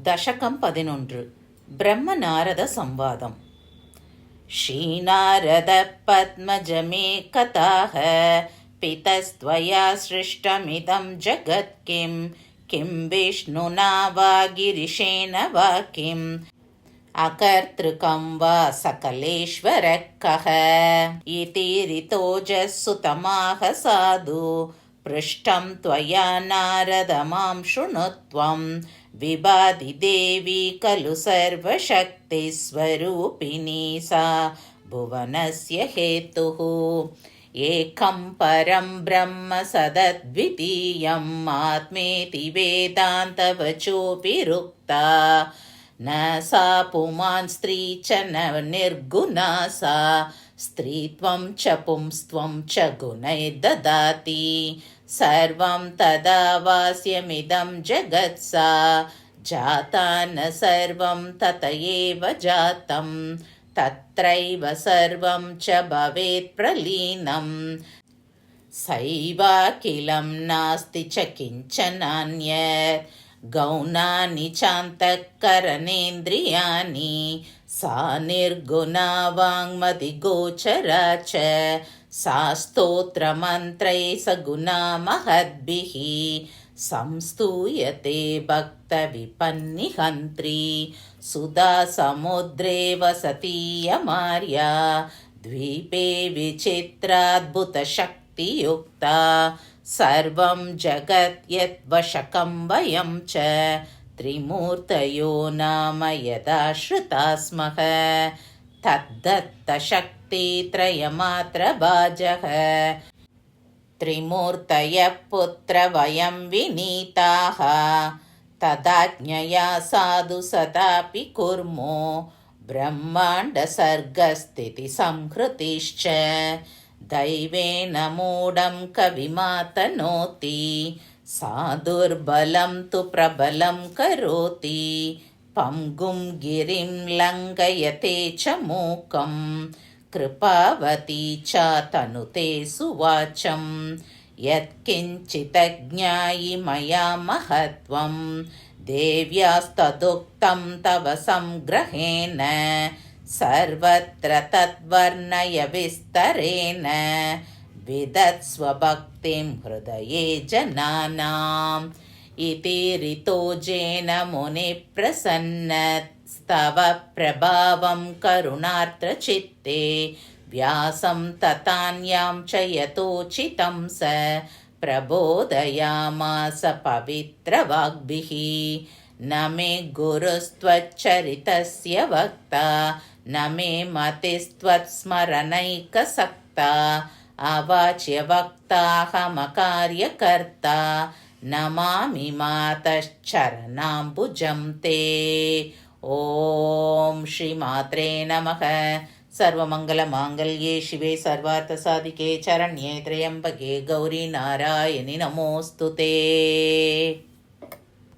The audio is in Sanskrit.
दशकं 11 ब्रह्म नारद संवादम्। श्रीनारद पद्मजमेकताः पितस्त्वया सृष्टमिदं जगत् किं विष्णुना वा गिरिशेन वा किम् अकर्तृकं वा सकलेश्वरः कः इति ऋतोजःसुतमाह साधु पृष्टं त्वया नारद मां शृणु त्वं विभाति देवी खलु सर्वशक्तिस्वरूपिणी सा भुवनस्य हेतुः एकं परं ब्रह्म सदद्वितीयम् आत्मेति वेदान्तवचोऽपिरुक्ता न सा पुमान् स्त्री च न निर्गुणा सा स्त्रीत्वं च पुंस्त्वं च गुणैर्ददाति सर्वं तदा वास्यमिदं जगत् सा जाता न सर्वं तत एव जातं तत्रैव सर्वं च भवेत् प्रलीनं सैवाखिलं नास्ति च किञ्चनान्यत् गौणानि चान्तःकरणेन्द्रियाणि सा निर्गुणा वाङ्मतिगोचरा च सा स्तोत्रमन्त्रैः सगुणा महद्भिः संस्तूयते भक्तविपन्निहन्त्री सुधा समुद्रे वसतीयमार्या द्वीपे विचित्राद्भुतशक्तियुक्ता सर्वं जगत् यद्वशकं वयं च त्रिमूर्तयो नाम यदाश्रिता स्मः तद्दत्तशक्तित्रयमात्रभाजः त्रिमूर्तयः पुत्र वयं विनीताः तदाज्ञया साधु सदापि कुर्मो ब्रह्माण्डसर्गस्थितिसंहृतिश्च दैवेन मूढं कविमातनोति सा दुर्बलं तु प्रबलं करोति पङ्गुं गिरिं लङ्घयते च मूकं कृपावती च तनुते सुवाचं यत्किञ्चिदज्ञायि मया महत्त्वं देव्यास्तदुक्तं तव संग्रहेण सर्वत्र तद्वर्णय विस्तरेण विदत्स्व भक्तिं हृदये जनानाम् इति ऋतोजेन मुनिप्रसन्नस्तव प्रभावं करुणार्द्रचित्ते व्यासं ततान्यां च यथोचितं स प्रबोधयामास पवित्रवाग्भिः न मे गुरुस्त्वच्चरितस्य वक्ता न मे मतिस्त्वत्स्मरणैकसक्ता अवाच्य वक्ताहमकार्यकर्ता नमामि मातश्चरणाम्बुजं ते। ॐ श्रीमात्रे नमः। सर्वमङ्गलमाङ्गल्ये शिवे सर्वार्थसाधिके शरण्ये त्र्यम्बके गौरी नारायणि नमोऽस्तु ते।